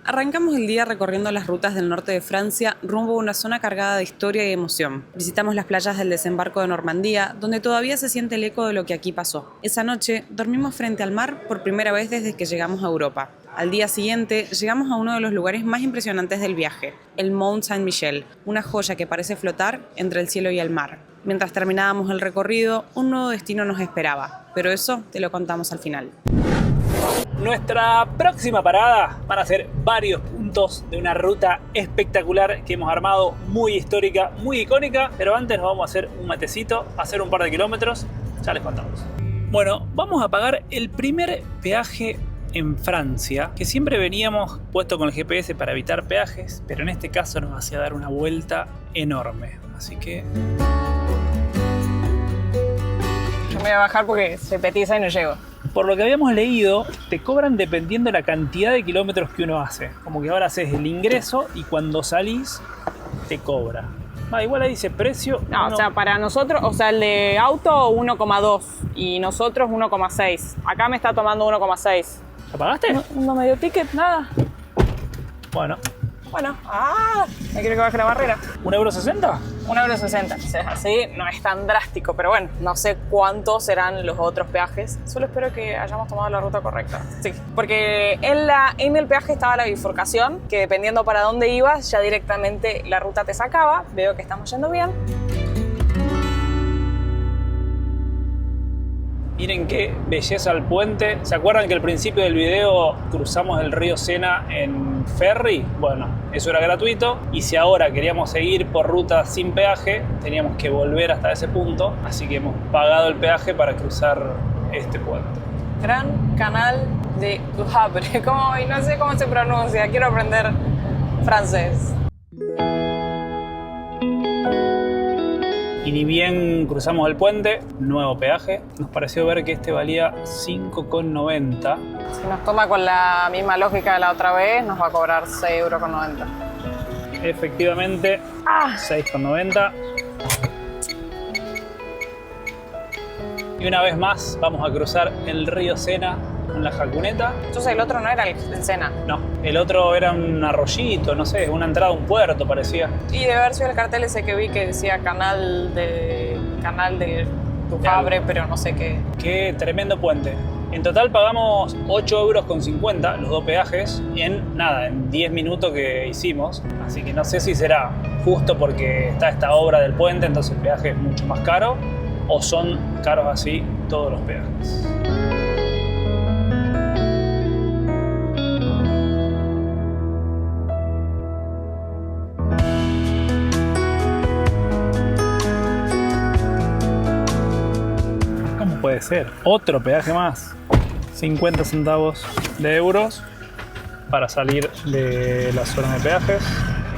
Arrancamos el día recorriendo las rutas del norte de Francia rumbo a una zona cargada de historia y emoción. Visitamos las playas del desembarco de Normandía, donde todavía se siente el eco de lo que aquí pasó. Esa noche dormimos frente al mar por primera vez desde que llegamos a Europa. Al día siguiente llegamos a uno de los lugares más impresionantes del viaje, el Mont Saint-Michel, una joya que parece flotar entre el cielo y el mar. Mientras terminábamos el recorrido, un nuevo destino nos esperaba, pero eso te lo contamos al final. Nuestra próxima parada van a ser varios puntos de una ruta espectacular que hemos armado, muy histórica, muy icónica, pero antes nos vamos a hacer un matecito, hacer un par de kilómetros, ya les contamos. Bueno, vamos a pagar el primer peaje en Francia, que siempre veníamos puesto con el GPS para evitar peajes, pero en este caso nos hacía dar una vuelta enorme, así que... Yo me voy a bajar porque se petiza y no llego. Por lo que habíamos leído, te cobran dependiendo de la cantidad de kilómetros que uno hace. Como que ahora haces el ingreso y cuando salís te cobra. Igual ahí dice precio. No, o sea, para nosotros, o sea, el de auto 1,2 y nosotros 1,6. Acá me está tomando 1,6. ¿La pagaste? No me dio ticket, nada. Bueno. Bueno, me quiero que baje la barrera. ¿€1,60? 1,60 €. O sea, así no es tan drástico, pero bueno, no sé cuántos serán los otros peajes. Solo espero que hayamos tomado la ruta correcta. Sí, porque en el peaje estaba la bifurcación, que dependiendo para dónde ibas, ya directamente la ruta te sacaba. Veo que estamos yendo bien. Miren qué belleza el puente. ¿Se acuerdan que al principio del video cruzamos el río Sena en ferry? Bueno, eso era gratuito. Y si ahora queríamos seguir por ruta sin peaje, teníamos que volver hasta ese punto. Así que hemos pagado el peaje para cruzar este puente. Gran Canal de Du Havre. Y no sé cómo se pronuncia. Quiero aprender francés. Y ni bien cruzamos el puente, nuevo peaje, nos pareció ver que este valía 5,90. Si nos toma con la misma lógica de la otra vez, nos va a cobrar 6,90 €. Efectivamente, 6,90. Y una vez más vamos a cruzar el río Sena con la jacuneta. Entonces el otro no era el Sena. No, el otro era un arroyito, no sé, una entrada a un puerto parecía. Y debe haber sido el cartel ese que vi que decía canal de Du Havre, pero no sé qué. Qué tremendo puente. En total pagamos 8,50 € los dos peajes en 10 minutos que hicimos. Así que no sé si será justo porque está esta obra del puente, entonces el peaje es mucho más caro, o son caros así todos los peajes. Puede ser. Otro peaje más. 50 centavos de euros para salir de la zona de peajes.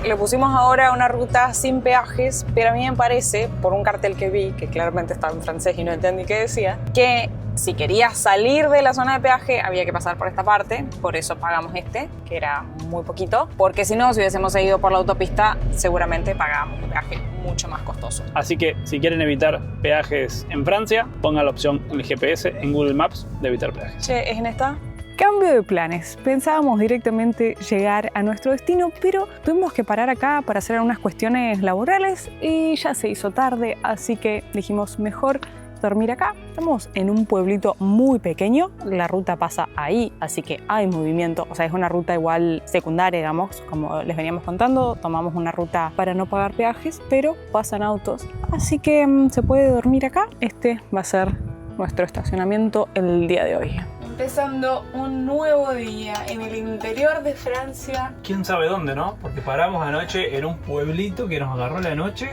Le pusimos ahora una ruta sin peajes, pero a mí me parece, por un cartel que vi, que claramente estaba en francés y no entendí qué decía, que si querías salir de la zona de peaje había que pasar por esta parte, por eso pagamos este, que era muy poquito, porque si no, si hubiésemos seguido por la autopista, seguramente pagábamos un peaje mucho más costoso. Así que si quieren evitar peajes en Francia, pongan la opción en el GPS, en Google Maps, de evitar peajes. Che, ¿es en esta? Cambio de planes. Pensábamos directamente llegar a nuestro destino, pero tuvimos que parar acá para hacer algunas cuestiones laborales y ya se hizo tarde, así que dijimos mejor dormir acá. Estamos en un pueblito muy pequeño, la ruta pasa ahí, así que hay movimiento, o sea, es una ruta igual secundaria, digamos, como les veníamos contando, tomamos una ruta para no pagar peajes, pero pasan autos, así que se puede dormir acá. Este va a ser nuestro estacionamiento el día de hoy. Empezando un nuevo día en el interior de Francia. ¿Quién sabe dónde, no? Porque paramos anoche en un pueblito que nos agarró la noche.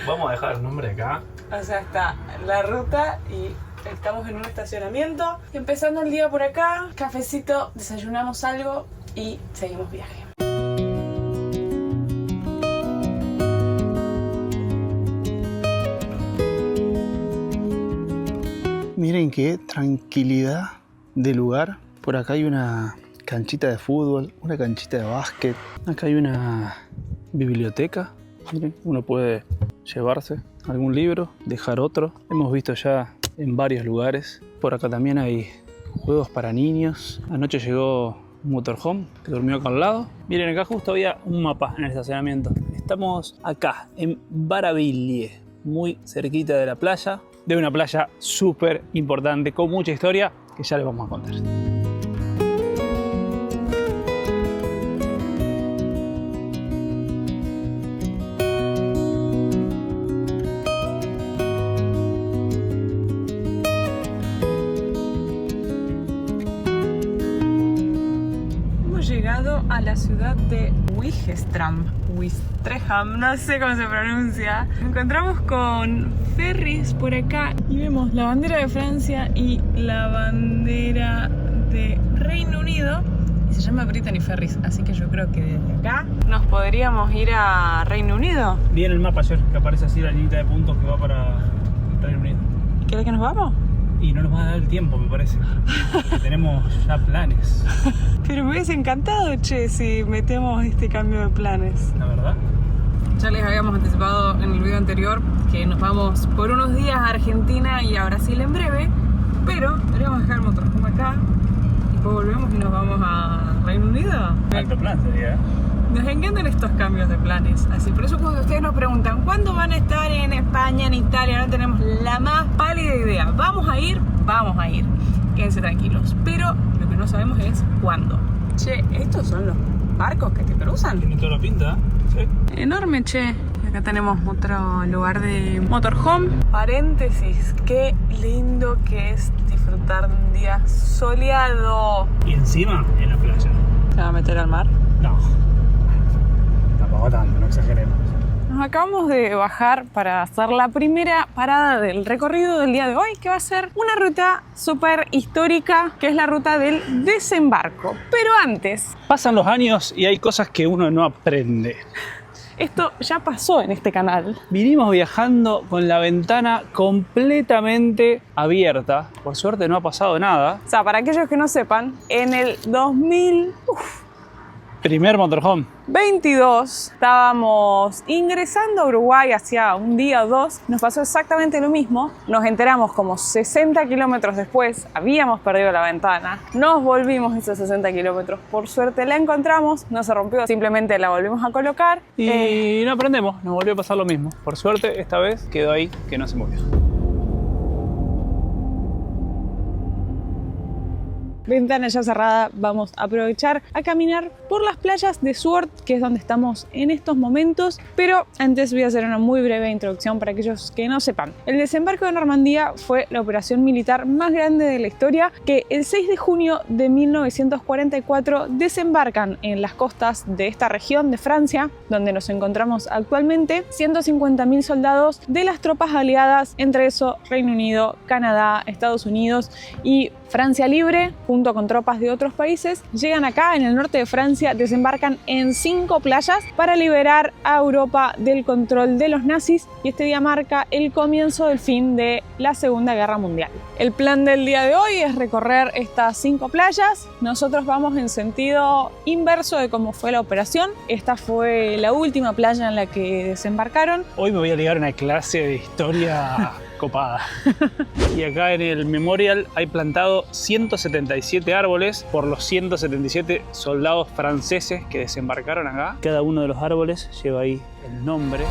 Vamos a dejar el nombre acá. O sea, está la ruta y estamos en un estacionamiento. Empezando el día por acá, cafecito, desayunamos algo y seguimos viaje. Miren qué tranquilidad de lugar. Por acá hay una canchita de fútbol, una canchita de básquet. Acá hay una biblioteca. Miren, uno puede llevarse algún libro, dejar otro. Hemos visto ya en varios lugares. Por acá también hay juegos para niños. Anoche llegó un motorhome que durmió acá al lado. Miren, acá justo había un mapa en el estacionamiento. Estamos acá, en Baraville, muy cerquita de la playa, de una playa súper importante, con mucha historia, que ya les vamos a contar. Llegado a la ciudad de Wistreham, no sé cómo se pronuncia. Nos encontramos con ferries por acá y vemos la bandera de Francia y la bandera de Reino Unido. Y se llama Brittany Ferries, así que yo creo que desde acá nos podríamos ir a Reino Unido. Vi en el mapa ayer que aparece así la línea de puntos que va para Reino Unido. ¿Quieres que nos vamos? Y no nos va a dar el tiempo, me parece. Tenemos ya planes. Pero me hubiese encantado, che, si metemos este cambio de planes. La verdad. Ya les habíamos anticipado en el video anterior que nos vamos por unos días a Argentina y a Brasil en breve, pero deberíamos dejar el motorhome acá y después volvemos y nos vamos a Reino Unido. Alto plan sería, ¿eh? Nos encantan estos cambios de planes, así por eso cuando ustedes nos preguntan ¿cuándo van a estar en España, en Italia? No tenemos la más pálida idea. ¿Vamos a ir? Vamos a ir. Quédense tranquilos. Pero lo que no sabemos es cuándo. Che, ¿estos son los barcos que te cruzan? Tiene toda la pinta, ¿sí? Enorme, che. Acá tenemos otro lugar de motorhome. Paréntesis, qué lindo que es disfrutar de un día soleado. Y encima en la playa. ¿Se va a meter al mar? No. Tampoco tanto, no exageremos. Nos acabamos de bajar para hacer la primera parada del recorrido del día de hoy, que va a ser una ruta súper histórica, que es la ruta del desembarco. Pero antes... Pasan los años y hay cosas que uno no aprende. Esto ya pasó en este canal. Vinimos viajando con la ventana completamente abierta. Por suerte no ha pasado nada. O sea, para aquellos que no sepan, en el 2000... Primer motorhome. 22, estábamos ingresando a Uruguay hacía un día o dos, nos pasó exactamente lo mismo, nos enteramos como 60 kilómetros después, habíamos perdido la ventana, nos volvimos esos 60 kilómetros, por suerte la encontramos, no se rompió, simplemente la volvimos a colocar. Y no aprendemos, nos volvió a pasar lo mismo, por suerte esta vez quedó ahí que no se movió. Ventana ya cerrada, vamos a aprovechar a caminar por las playas de Sword, que es donde estamos en estos momentos, pero antes voy a hacer una muy breve introducción para aquellos que no sepan. El desembarco de Normandía fue la operación militar más grande de la historia, que el 6 de junio de 1944 desembarcan en las costas de esta región de Francia, donde nos encontramos actualmente, 150.000 soldados de las tropas aliadas, entre eso Reino Unido, Canadá, Estados Unidos y Francia Libre, junto con tropas de otros países, llegan acá en el norte de Francia, desembarcan en 5 playas para liberar a Europa del control de los nazis, y este día marca el comienzo del fin de la Segunda Guerra Mundial. El plan del día de hoy es recorrer estas 5 playas. Nosotros vamos en sentido inverso de cómo fue la operación. Esta fue la última playa en la que desembarcaron. Hoy me voy a ligar una clase de historia copada. Y acá en el Memorial hay plantado 177 árboles por los 177 soldados franceses que desembarcaron acá. Cada uno de los árboles lleva ahí el nombre.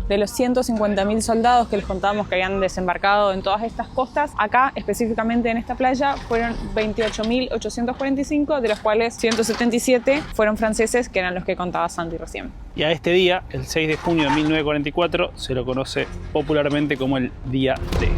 De los 150.000 soldados que les contábamos que habían desembarcado en todas estas costas, acá específicamente en esta playa fueron 28.845, de los cuales 177 fueron franceses, que eran los que contaba Santi recién. Y a este día, el 6 de junio de 1944, se lo conoce popularmente como el Día D.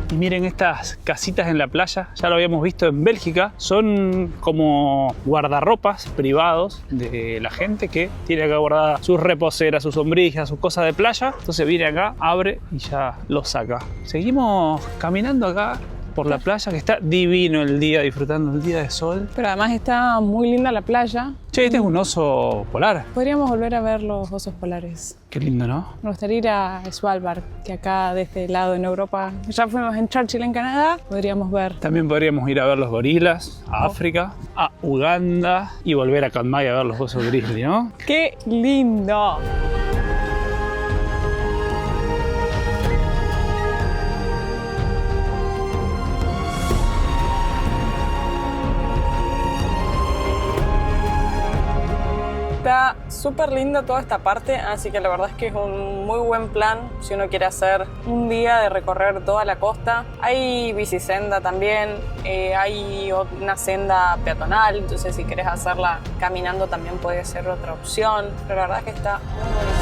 Y miren estas casitas en la playa, ya lo habíamos visto en Bélgica, son como guardarropas privados de la gente que tiene acá guardada sus reposeras, sus sombrillas, sus cosas de playa. Entonces viene acá, abre y ya lo saca. Seguimos caminando acá por la playa, que está divino el día, disfrutando el día de sol. Pero además está muy linda la playa. Che, este es un oso polar. Podríamos volver a ver los osos polares. Qué lindo, ¿no? Me gustaría ir a Svalbard, que acá de este lado en Europa, ya fuimos en Churchill en Canadá, podríamos ver. También podríamos ir a ver los gorilas, a África, a Uganda y volver a Chiang Mai a ver los osos grizzly, ¿no? ¡Qué lindo! súper linda toda esta parte, así que la verdad es que es un muy buen plan si uno quiere hacer un día de recorrer toda la costa. Hay bicisenda también, hay una senda peatonal, entonces si querés hacerla caminando también puede ser otra opción, pero la verdad es que está muy bonita.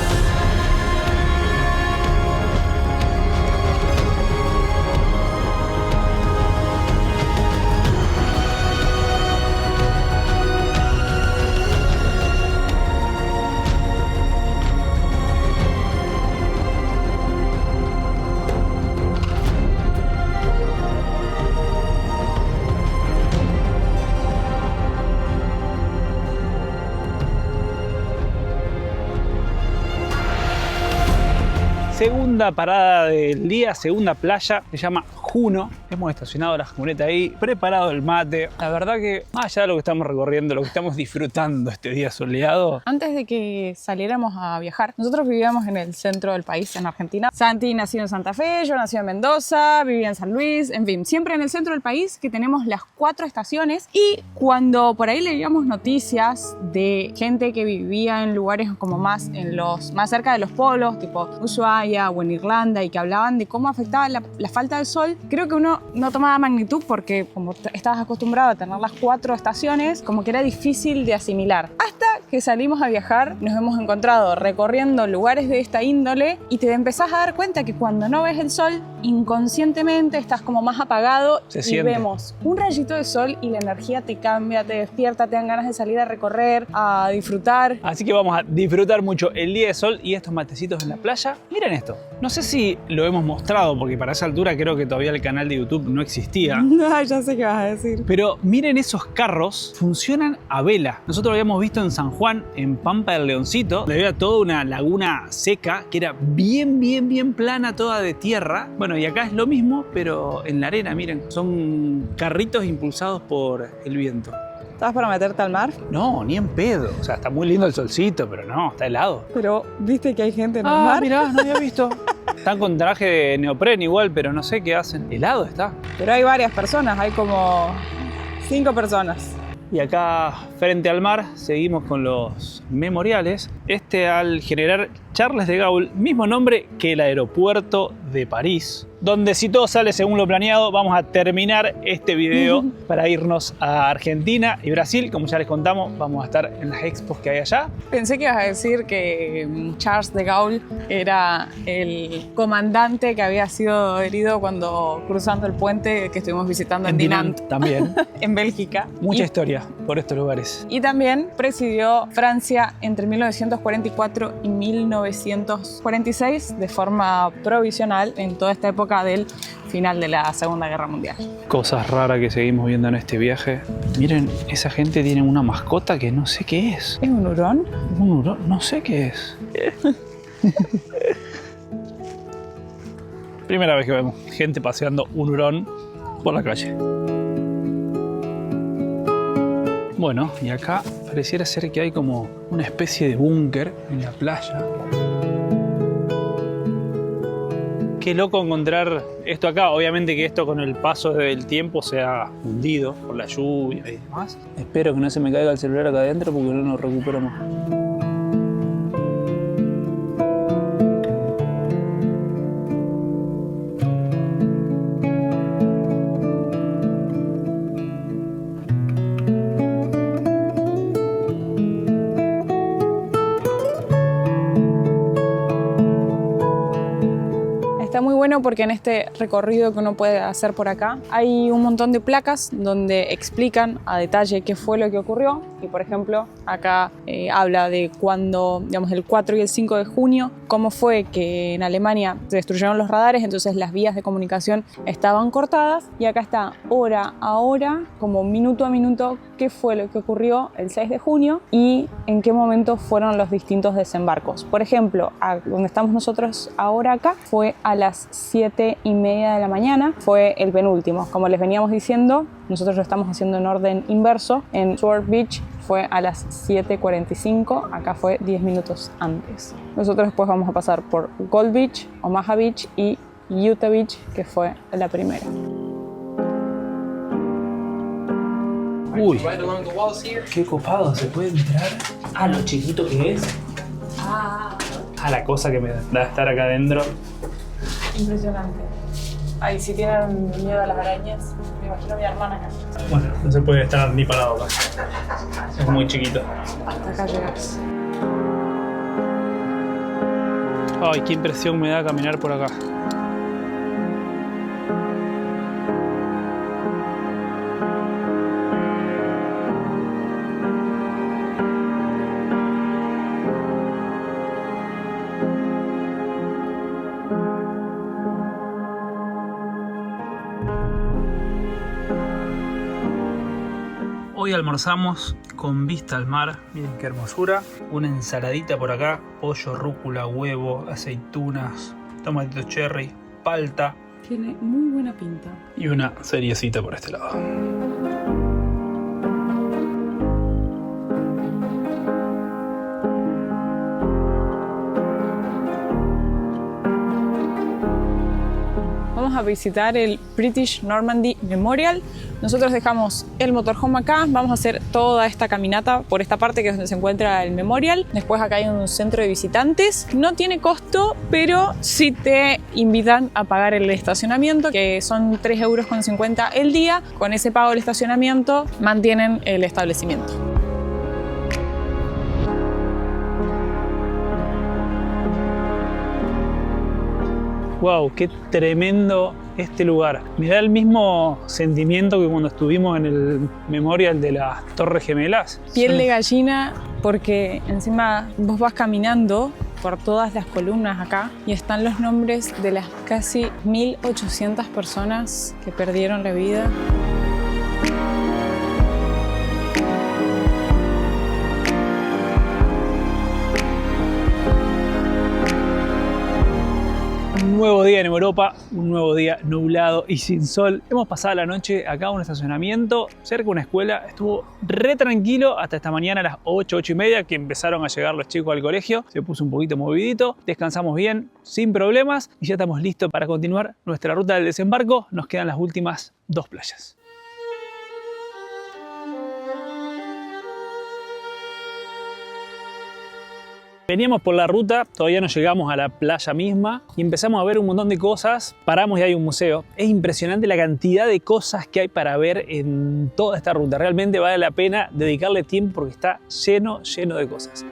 Segunda parada del día, segunda playa, se llama Juno. Hemos estacionado la camioneta ahí, preparado el mate. La verdad que más allá de lo que estamos recorriendo, lo que estamos disfrutando este día soleado. Antes de que saliéramos a viajar, nosotros vivíamos en el centro del país, en Argentina. Santi nació en Santa Fe, yo nací en Mendoza, vivía en San Luis, en fin, siempre en el centro del país, que tenemos las 4 estaciones. Y cuando por ahí leíamos noticias de gente que vivía en lugares como más cerca de los polos, tipo Ushuaia o en Irlanda, y que hablaban de cómo afectaba la falta de sol, creo que uno no tomaba magnitud porque como estabas acostumbrado a tener las 4 estaciones, como que era difícil de asimilar. Hasta que salimos a viajar, nos hemos encontrado recorriendo lugares de esta índole y te empezás a dar cuenta que cuando no ves el sol, inconscientemente estás como más apagado y vemos un rayito de sol y la energía te cambia, te despierta, te dan ganas de salir a recorrer, a disfrutar. Así que vamos a disfrutar mucho el día de sol y estos matecitos en la playa. Miren esto, no sé si lo hemos mostrado porque para esa altura creo que todavía el canal de YouTube no existía. No, ya sé qué vas a decir. Pero miren esos carros, funcionan a vela. Nosotros lo habíamos visto en San Juan, en Pampa del Leoncito, donde había toda una laguna seca que era bien plana, toda de tierra. Bueno, y acá es lo mismo, pero en la arena, miren, son carritos impulsados por el viento. ¿Estabas para meterte al mar? No, ni en pedo. O sea, está muy lindo el solcito, pero no, está helado. Pero, ¿viste que hay gente en el mar? Mirá, no había visto. Están con traje de neopren igual, pero no sé qué hacen. Helado está. Pero hay varias personas, hay como 5 personas. Y acá, frente al mar, seguimos con los memoriales. Este al general Charles de Gaulle, mismo nombre que el aeropuerto de París, donde si todo sale según lo planeado, vamos a terminar este video para irnos a Argentina y Brasil. Como ya les contamos, vamos a estar en las expos que hay allá. Pensé que ibas a decir que Charles de Gaulle era el comandante que había sido herido cuando cruzando el puente que estuvimos visitando en Dinant también. En Bélgica. Mucha historia por estos lugares. Y también presidió Francia entre 1944 y 1946 de forma provisional en toda esta época del final de la Segunda Guerra Mundial. Cosas raras que seguimos viendo en este viaje. Miren, esa gente tiene una mascota que no sé qué es. ¿Es un hurón? Un hurón, no sé qué es. Primera vez que vemos gente paseando un hurón por la calle. Bueno, y acá pareciera ser que hay como una especie de búnker en la playa. Qué loco encontrar esto acá. Obviamente que esto con el paso del tiempo se ha hundido por la lluvia y demás. Espero que no se me caiga el celular acá adentro porque no lo recupero más. Está muy bueno porque en este recorrido que uno puede hacer por acá hay un montón de placas donde explican a detalle qué fue lo que ocurrió. Y por ejemplo, acá habla de cuando, digamos, el 4 y el 5 de junio, cómo fue que en Alemania se destruyeron los radares, entonces las vías de comunicación estaban cortadas. Y acá está hora a hora, como minuto a minuto, qué fue lo que ocurrió el 6 de junio y en qué momento fueron los distintos desembarcos. Por ejemplo, donde estamos nosotros ahora acá, fue a las 7:30 de la mañana, fue el penúltimo. Como les veníamos diciendo, nosotros lo estamos haciendo en orden inverso. En Sword Beach fue a las 7:45, acá fue 10 minutos antes. Nosotros después vamos a pasar por Gold Beach, Omaha Beach y Utah Beach, que fue la primera. Uy, qué copado, se puede entrar. Ah, lo chiquito que es. Ah, la cosa que me da estar acá adentro. Impresionante. Ay, si tienen miedo a las arañas, me imagino a mi hermana acá. Bueno, no se puede estar ni parado acá. Es muy chiquito. Hasta acá llegas. Ay, qué impresión me da caminar por acá. Hoy almorzamos con vista al mar, miren qué hermosura. Una ensaladita por acá, pollo, rúcula, huevo, aceitunas, tomatitos cherry, palta. Tiene muy buena pinta. Y una seriecita por este lado. Vamos a visitar el British Normandy Memorial. Nosotros dejamos el motorhome acá, vamos a hacer toda esta caminata por esta parte que es donde se encuentra el Memorial. Después acá hay un centro de visitantes. No tiene costo, pero sí te invitan a pagar el estacionamiento, que son 3,50 € el día. Con ese pago del estacionamiento mantienen el establecimiento. Wow, qué tremendo este lugar. Me da el mismo sentimiento que cuando estuvimos en el Memorial de las Torres Gemelas. Piel de gallina, porque encima vos vas caminando por todas las columnas acá y están los nombres de las casi 1.800 personas que perdieron la vida. Un nuevo día en Europa, un nuevo día nublado y sin sol. Hemos pasado la noche acá en un estacionamiento cerca de una escuela. Estuvo re tranquilo hasta esta mañana a las 8, 8 y media que empezaron a llegar los chicos al colegio. Se puso un poquito movidito, descansamos bien, sin problemas y ya estamos listos para continuar nuestra ruta del desembarco. Nos quedan las últimas 2 playas. Veníamos por la ruta, todavía no llegamos a la playa misma y empezamos a ver un montón de cosas. Paramos y hay un museo. Es impresionante la cantidad de cosas que hay para ver en toda esta ruta. Realmente vale la pena dedicarle tiempo porque está lleno de cosas.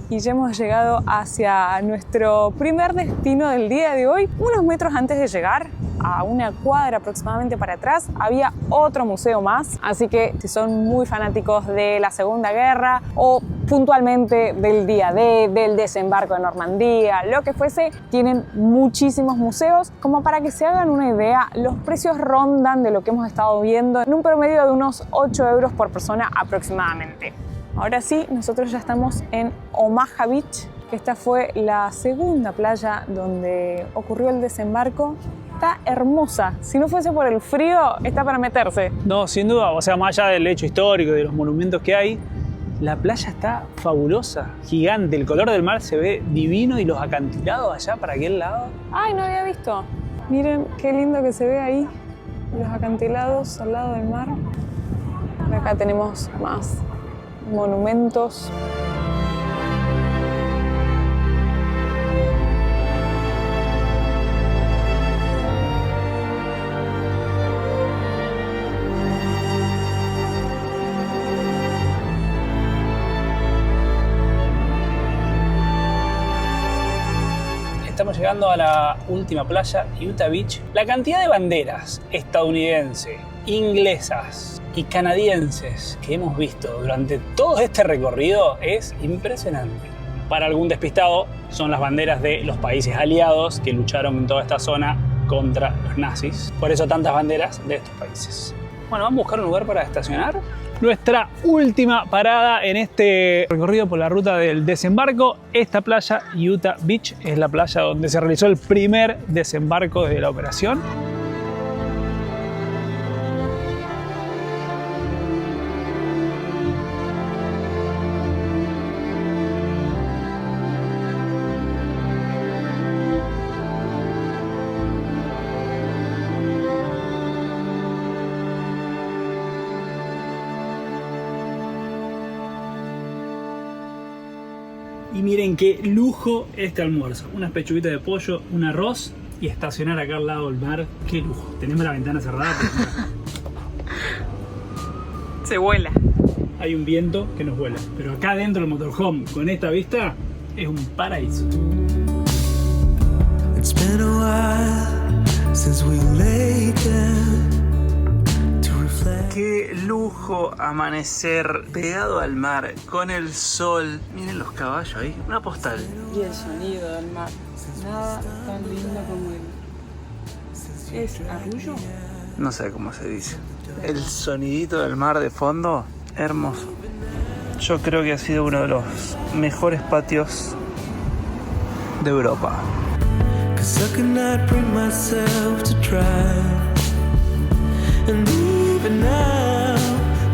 Y ya hemos llegado hacia nuestro primer destino del día de hoy. Unos metros antes de llegar, a una cuadra aproximadamente para atrás, había otro museo más. Así que si son muy fanáticos de la Segunda Guerra o puntualmente del día D, del desembarco de Normandía, lo que fuese, tienen muchísimos museos. Como para que se hagan una idea, los precios rondan de lo que hemos estado viendo en un promedio de unos 8 € por persona aproximadamente. Ahora sí, nosotros ya estamos en Omaha Beach, que esta fue la segunda playa donde ocurrió el desembarco. Está hermosa. Si no fuese por el frío, está para meterse. No, sin duda, o sea, más allá del hecho histórico y de los monumentos que hay, la playa está fabulosa, gigante. El color del mar se ve divino y los acantilados allá para aquel lado. Ay, no había visto. Miren qué lindo que se ve ahí, los acantilados al lado del mar. Acá tenemos más monumentos. Estamos llegando a la última playa, Utah Beach. La cantidad de banderas estadounidenses, inglesas y canadienses que hemos visto durante todo este recorrido es impresionante. Para algún despistado, son las banderas de los países aliados que lucharon en toda esta zona contra los nazis. Por eso tantas banderas de estos países. Bueno, vamos a buscar un lugar para estacionar. Nuestra última parada en este recorrido por la ruta del desembarco. Esta playa, Utah Beach, es la playa donde se realizó el primer desembarco de la operación. Y miren qué lujo este almuerzo. Unas pechuguitas de pollo, un arroz y estacionar acá al lado del mar. Qué lujo. Tenemos la ventana cerrada. Se vuela. Hay un viento que nos vuela. Pero acá dentro del motorhome, con esta vista, es un paraíso. It's been a while since we laid down. Qué lujo amanecer pegado al mar, con el sol. Miren los caballos ahí, una postal. Y el sonido del mar. Nada tan lindo como el... ¿Es arrullo? No sé cómo se dice. El sonidito del mar de fondo, hermoso. Yo creo que ha sido uno de los mejores patios de Europa. 'Cause I could not bring myself to try. And even now,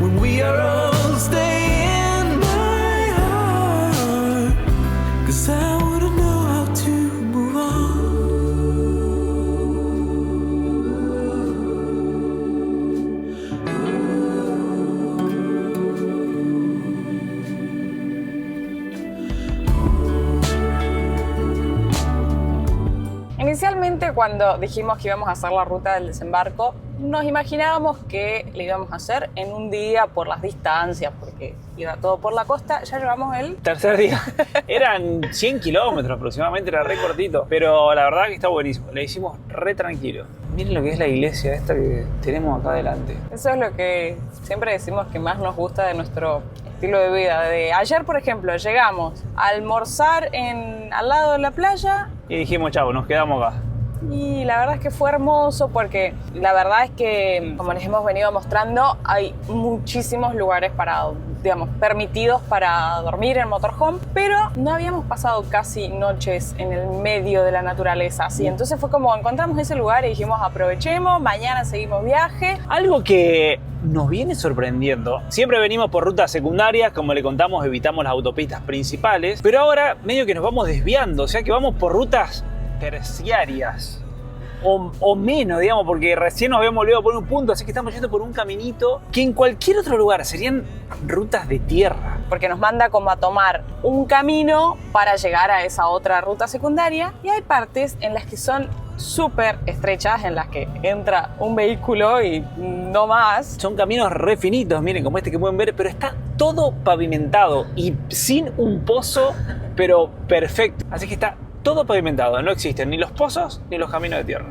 when we are old, stay in my heart. 'Cause I wouldn't know how to move on. Inicialmente, cuando dijimos que íbamos a hacer la ruta del desembarco, nos imaginábamos que lo íbamos a hacer en un día por las distancias, porque iba todo por la costa. Ya llevamos el Tercer día. Eran 100 kilómetros aproximadamente, era re cortito. Pero la verdad que está buenísimo. Le hicimos re tranquilo. Miren lo que es la iglesia esta que tenemos acá adelante. Eso es lo que siempre decimos que más nos gusta de nuestro estilo de vida. De ayer, por ejemplo, llegamos a almorzar al lado de la playa. Y dijimos, chavo, nos quedamos acá. Y la verdad es que fue hermoso porque la verdad es que, como les hemos venido mostrando, hay muchísimos lugares permitidos para dormir en motorhome, pero no habíamos pasado casi noches en el medio de la naturaleza así. Entonces fue como, encontramos ese lugar y dijimos, aprovechemos, mañana seguimos viaje. Algo que nos viene sorprendiendo. Siempre venimos por rutas secundarias, como le contamos, evitamos las autopistas principales, pero ahora medio que nos vamos desviando, o sea que vamos por rutas terciarias o menos, digamos, porque recién nos habíamos volvido por un punto, así que estamos yendo por un caminito que en cualquier otro lugar serían rutas de tierra. Porque nos manda como a tomar un camino para llegar a esa otra ruta secundaria, y hay partes en las que son súper estrechas, en las que entra un vehículo y no más. Son caminos re finitos, miren, como este que pueden ver, pero está todo pavimentado y sin un pozo, pero perfecto. Así que está todo pavimentado, no existen ni los pozos ni los caminos de tierra.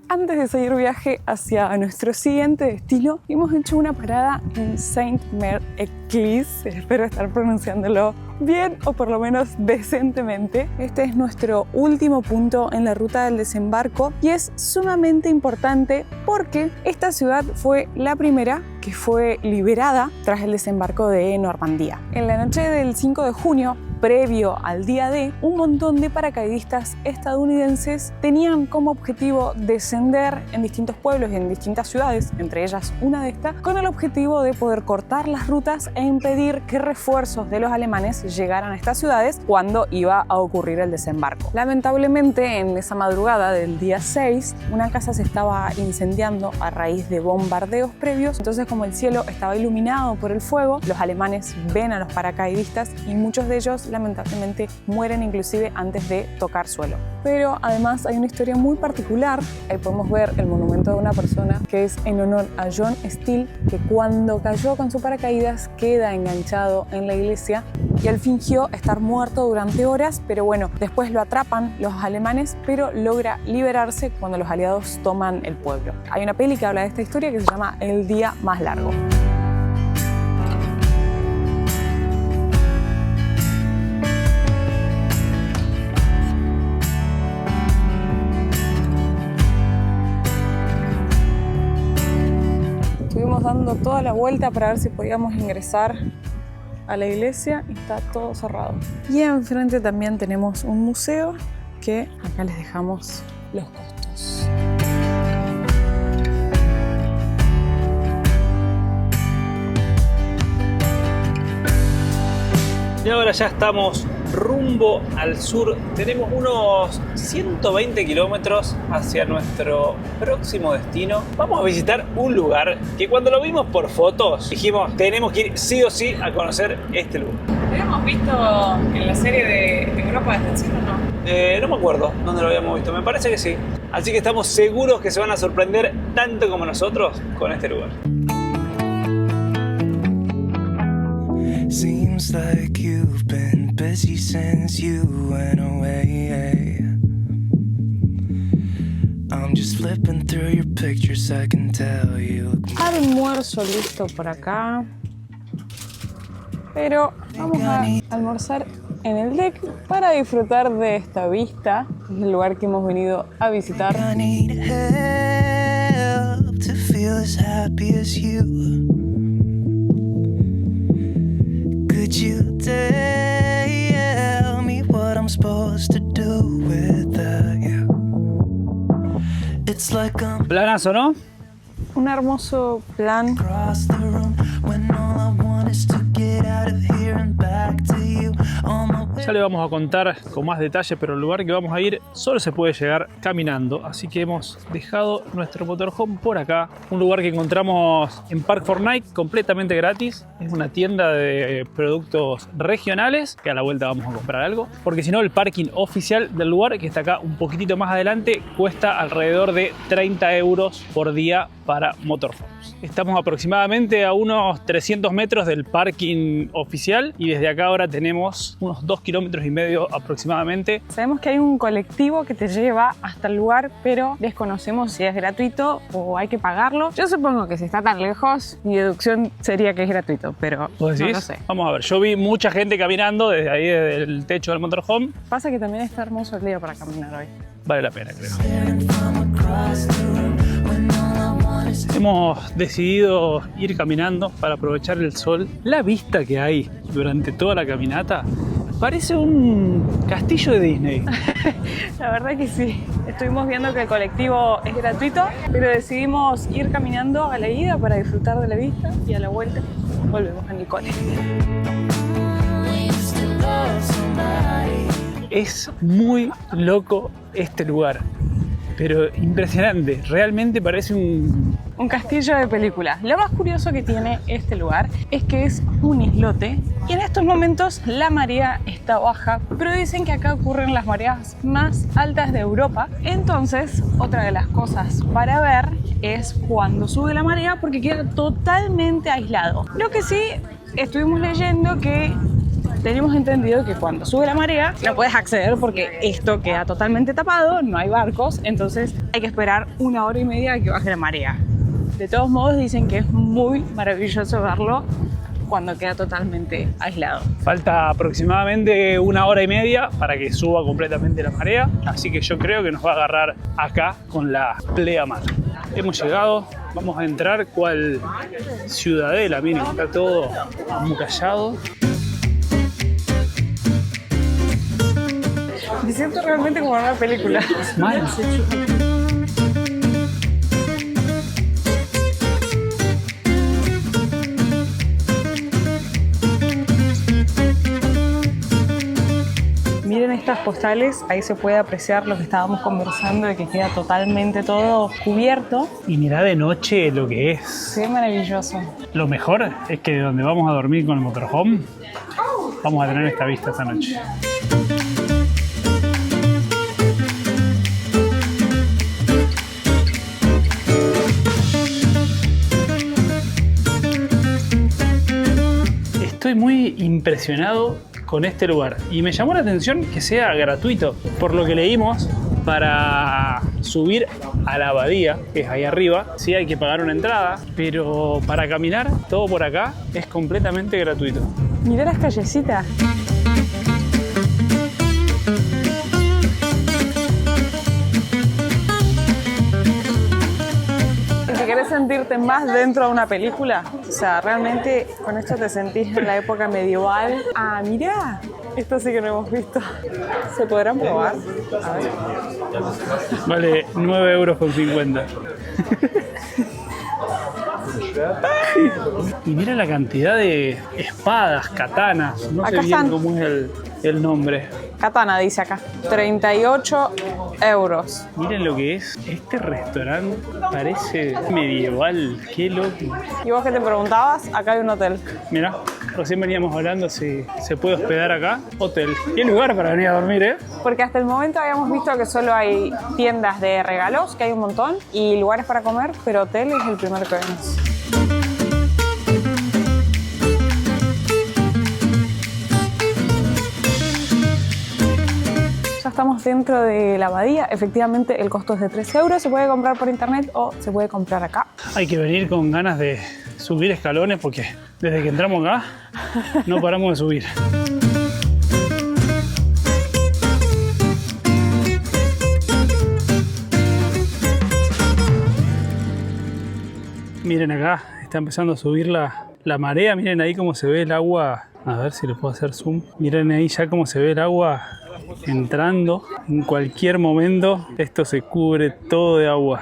Antes de seguir viaje hacia nuestro siguiente destino, hemos hecho una parada en Saint-Mère-Église. Espero estar pronunciándolo bien o por lo menos decentemente. Este es nuestro último punto en la ruta del desembarco y es sumamente importante porque esta ciudad fue la primera que fue liberada tras el desembarco de Normandía. En la noche del 5 de junio, previo al día D, un montón de paracaidistas estadounidenses tenían como objetivo descender en distintos pueblos y en distintas ciudades, entre ellas una de estas, con el objetivo de poder cortar las rutas e impedir que refuerzos de los alemanes llegaran a estas ciudades cuando iba a ocurrir el desembarco. Lamentablemente, en esa madrugada del día 6, una casa se estaba incendiando a raíz de bombardeos previos. Entonces, como el cielo estaba iluminado por el fuego, los alemanes ven a los paracaidistas y muchos de ellos lamentablemente mueren inclusive antes de tocar suelo. Pero además hay una historia muy particular. Ahí podemos ver el monumento de una persona que es en honor a John Steele, que cuando cayó con su paracaídas queda enganchado en la iglesia y él fingió estar muerto durante horas, pero bueno, después lo atrapan los alemanes, pero logra liberarse cuando los aliados toman el pueblo. Hay una peli que habla de esta historia que se llama El día más largo. estuvimos dando toda la vuelta para ver si podíamos ingresar a la iglesia y está todo cerrado. Y enfrente también tenemos un museo que acá les dejamos los costos. Y ahora ya estamos rumbo al sur. Tenemos unos 120 kilómetros hacia nuestro próximo destino. Vamos a visitar un lugar que cuando lo vimos por fotos dijimos tenemos que ir sí o sí a conocer este lugar. ¿Lo habíamos visto en la serie de Europa desde el cielo o no? No me acuerdo dónde lo habíamos visto, me parece que sí. Así que estamos seguros que se van a sorprender tanto como nosotros con este lugar. Seems like you've been busy since you went away. I'm just flipping through your pictures, I can tell you. Almuerzo listo por acá. Pero vamos a almorzar en el deck para disfrutar de esta vista. Es el lugar que hemos venido a visitar. I need help to feel as happy as you. Could you tell me what I'm supposed to do without you? It's like I'm Planazo, ¿no? Un hermoso plan. across the room when all I want is to get out of here and back to you. On my way. Ya le vamos a contar con más detalle, pero el lugar que vamos a ir solo se puede llegar caminando, así que hemos dejado nuestro motorhome por acá, un lugar que encontramos en Park Fortnite completamente gratis. Es una tienda de productos regionales, que a la vuelta vamos a comprar algo, porque si no el parking oficial del lugar, que está acá un poquitito más adelante, cuesta alrededor de 30 euros por día para motorhomes. Estamos aproximadamente a unos 300 metros del parking oficial y desde acá ahora tenemos unos 2,5 kilómetros aproximadamente. Sabemos que hay un colectivo que te lleva hasta el lugar, pero desconocemos si es gratuito o hay que pagarlo. Yo supongo que si está tan lejos, mi deducción sería que es gratuito, pero ¿Vos decís? no lo sé. Vamos a ver, yo vi mucha gente caminando desde ahí, desde el techo del motorhome. Pasa que también está hermoso el día para caminar hoy. Vale la pena, creo. Staring from across the room when all I want is Hemos decidido ir caminando para aprovechar el sol. La vista que hay durante toda la caminata parece un castillo de Disney. La verdad que sí. Estuvimos viendo que el colectivo es gratuito, pero decidimos ir caminando a la ida para disfrutar de la vista y a la vuelta volvemos en el cole. Es muy loco este lugar, pero impresionante. Realmente parece Un castillo de película. Lo más curioso que tiene este lugar es que es un islote y en estos momentos la marea está baja, pero dicen que acá ocurren las mareas más altas de Europa. Entonces, otra de las cosas para ver es cuando sube la marea, porque queda totalmente aislado. Lo que sí, estuvimos leyendo que tenemos entendido que cuando sube la marea no puedes acceder porque esto queda totalmente tapado, no hay barcos, entonces hay que esperar 1 hora y media a que baje la marea. De todos modos dicen que es muy maravilloso verlo cuando queda totalmente aislado. Falta aproximadamente 1 hora y media para que suba completamente la marea, así que yo creo que nos va a agarrar acá con la pleamar. Hemos llegado, vamos a entrar cual ciudadela, miren, está todo amurallado. Me siento realmente como en una película. Mal. Miren estas postales, ahí se puede apreciar lo que estábamos conversando de que queda totalmente todo cubierto. Y mirá de noche lo que es. Se ve maravilloso. Lo mejor es que donde vamos a dormir con el motorhome, vamos a tener esta vista esta noche. Estoy muy impresionado con este lugar y me llamó la atención que sea gratuito. Por lo que leímos, para subir a la abadía, que es ahí arriba, sí hay que pagar una entrada, pero para caminar todo por acá es completamente gratuito. Mirá las callecitas. Si querés sentirte más dentro de una película. O sea, realmente con esto te sentís en la época medieval. Ah, mirá, esto sí que no hemos visto. ¿Se podrán probar? A ver. Vale 9,50 €. Y mira la cantidad de espadas, katanas. No sé Acá bien están. cómo es el nombre. Katana dice acá. 38 euros. Miren lo que es. Este restaurante parece medieval. Qué loco. ¿Y vos qué te preguntabas? Acá hay un hotel. Mirá, recién veníamos hablando si se puede hospedar acá. Hotel. Qué lugar para venir a dormir, ¿eh? Porque hasta el momento habíamos visto que solo hay tiendas de regalos, que hay un montón, y lugares para comer, pero hotel es el primero que vemos. Ya estamos dentro de la abadía. Efectivamente, el costo es de 3 euros. Se puede comprar por internet o se puede comprar acá. Hay que venir con ganas de subir escalones porque desde que entramos acá no paramos de subir. Miren acá, está empezando a subir la marea. Miren ahí cómo se ve el agua. A ver si le puedo hacer zoom. Miren ahí ya cómo se ve el agua entrando. En cualquier momento esto se cubre todo de agua.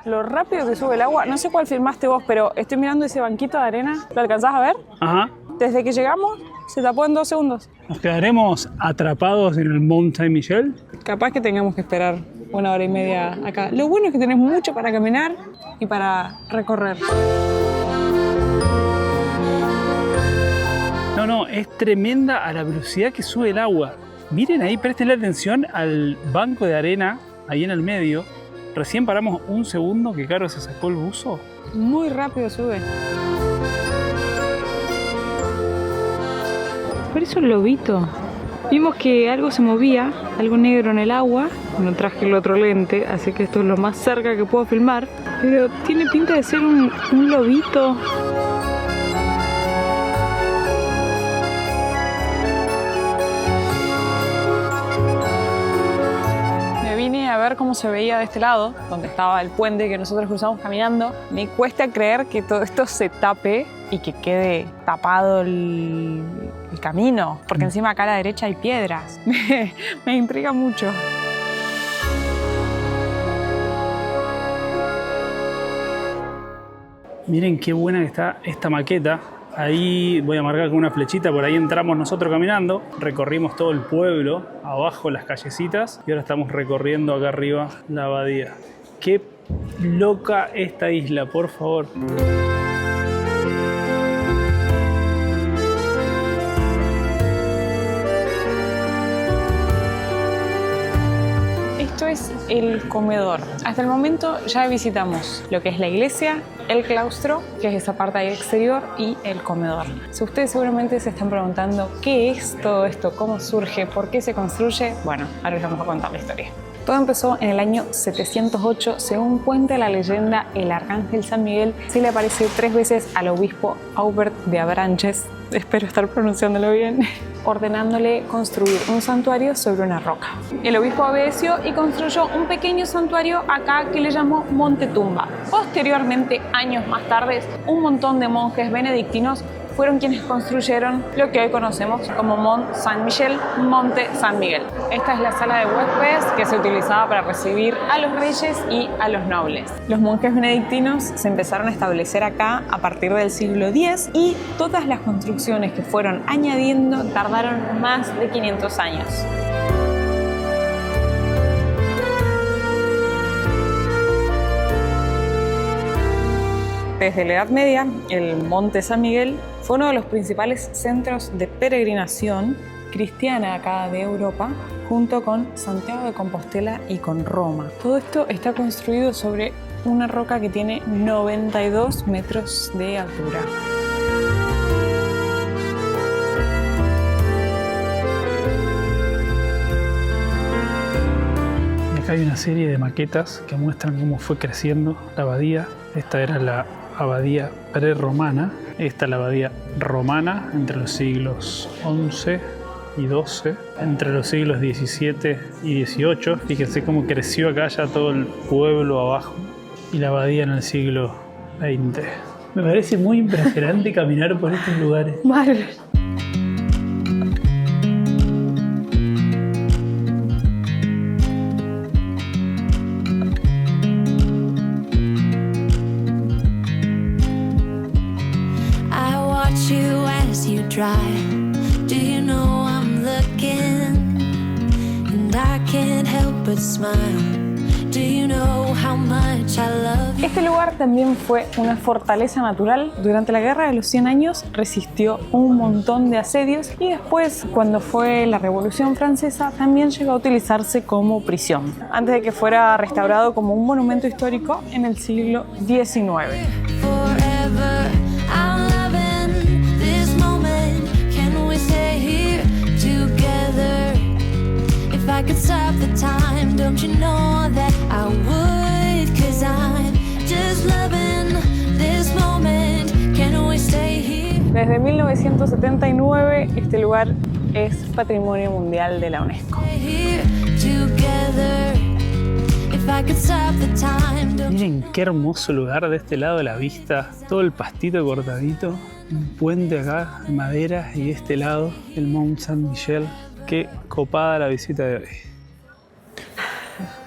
Lo rápido que sube el agua, no sé cuál filmaste vos, pero estoy mirando ese banquito de arena. ¿Lo alcanzás a ver? Ajá. Desde que llegamos, se tapó en 2 segundos. ¿Nos quedaremos atrapados en el Mont Saint-Michel? Capaz que tengamos que esperar 1 hora y media acá. Lo bueno es que tenés mucho para caminar y para recorrer. No, es tremenda a la velocidad que sube el agua. Miren ahí, prestenle atención al banco de arena, ahí en el medio. Recién paramos un segundo que Caro se sacó el buzo. Muy rápido sube. Parece un lobito. Vimos que algo se movía, algo negro en el agua. No traje el otro lente, así que esto es lo más cerca que puedo filmar. Pero tiene pinta de ser un lobito. A ver cómo se veía de este lado, donde estaba el puente que nosotros cruzamos caminando. Me cuesta creer que todo esto se tape y que quede tapado el camino, porque encima acá a la derecha hay piedras. Me intriga mucho. Miren qué buena que está esta maqueta. Ahí voy a marcar con una flechita, por ahí entramos nosotros caminando, recorrimos todo el pueblo, abajo las callecitas y ahora estamos recorriendo acá arriba la abadía. Qué loca esta isla, por favor. Esto es el comedor. Hasta el momento ya visitamos lo que es la iglesia, el claustro, que es esa parte ahí exterior, y el comedor. Si ustedes seguramente se están preguntando qué es todo esto, cómo surge, por qué se construye, bueno, ahora les vamos a contar la historia. Todo empezó en el año 708, según cuenta la leyenda, el arcángel San Miguel se le apareció 3 veces al obispo Aubert de Avranches, espero estar pronunciándolo bien, ordenándole construir un santuario sobre una roca. El obispo obedeció y construyó un pequeño santuario acá que le llamó Monte Tumba. Posteriormente, años más tarde, un montón de monjes benedictinos fueron quienes construyeron lo que hoy conocemos como Mont Saint-Michel, Monte San Miguel. Esta es la sala de huéspedes que se utilizaba para recibir a los reyes y a los nobles. Los monjes benedictinos se empezaron a establecer acá a partir del siglo X y todas las construcciones que fueron añadiendo tardaron más de 500 años. Desde la Edad Media, el Monte San Miguel fue uno de los principales centros de peregrinación cristiana acá de Europa, junto con Santiago de Compostela y con Roma. Todo esto está construido sobre una roca que tiene 92 metros de altura. Acá hay una serie de maquetas que muestran cómo fue creciendo la abadía. Esta era la abadía prerromana. Esta es la abadía romana entre los siglos XI y XII. Entre los siglos XVII y XVIII. Fíjense cómo creció acá ya todo el pueblo abajo. Y la abadía en el siglo 20. Me parece muy impresionante caminar por estos lugares. Mal. I watch you as you drive. Do you know I'm looking? And I can't help but smile. Do you know how much I love you? Este lugar también fue una fortaleza natural. Durante la Guerra de los 100 años resistió un montón de asedios y después, cuando fue la Revolución Francesa, también llegó a utilizarse como prisión, antes de que fuera restaurado como un monumento histórico en el siglo XIX. Forever, I'm loving this moment. Can we stay here together? If I could stop the time, don't you know that I would? 'Cause I'm just loving this moment. Can we stay here? Desde 1979 este lugar es Patrimonio Mundial de la UNESCO. Stay here together. If I could stop the time, don't Miren qué hermoso lugar de este lado de la vista. Todo el pastito cortadito. Un puente acá de madera y de este lado el Mont Saint-Michel. Qué copada la visita de hoy.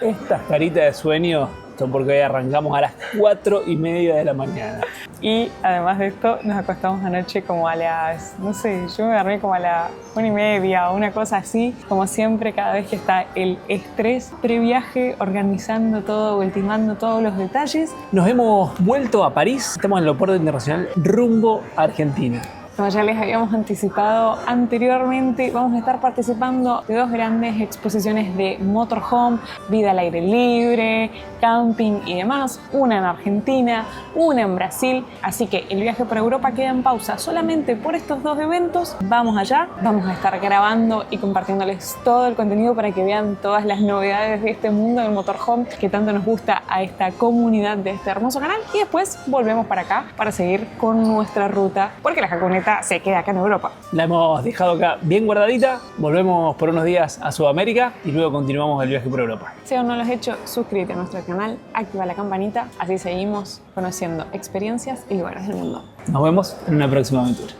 Estas caritas de sueño son porque hoy arrancamos a las 4:30 de la mañana. Y además de esto, nos acostamos anoche como a las, no sé, yo me dormí como a la 1:30 o una cosa así. Como siempre, cada vez que está el estrés previaje, organizando todo, ultimando todos los detalles. Nos hemos vuelto a París. Estamos en el aeropuerto internacional rumbo a Argentina. Como ya les habíamos anticipado anteriormente, vamos a estar participando de dos grandes exposiciones de motorhome, vida al aire libre, camping y demás, una en Argentina, una en Brasil, así que el viaje por Europa queda en pausa solamente por estos dos eventos. Vamos allá, vamos a estar grabando y compartiéndoles todo el contenido para que vean todas las novedades de este mundo del motorhome que tanto nos gusta a esta comunidad de este hermoso canal, y después volvemos para acá para seguir con nuestra ruta, porque la jaconeta se queda acá en Europa. La hemos dejado acá bien guardadita. Volvemos por unos días a Sudamérica y luego continuamos el viaje por Europa. Si aún no lo has hecho, suscríbete a nuestro canal, activa la campanita, así seguimos conociendo experiencias y lugares del mundo. Nos vemos en una próxima aventura.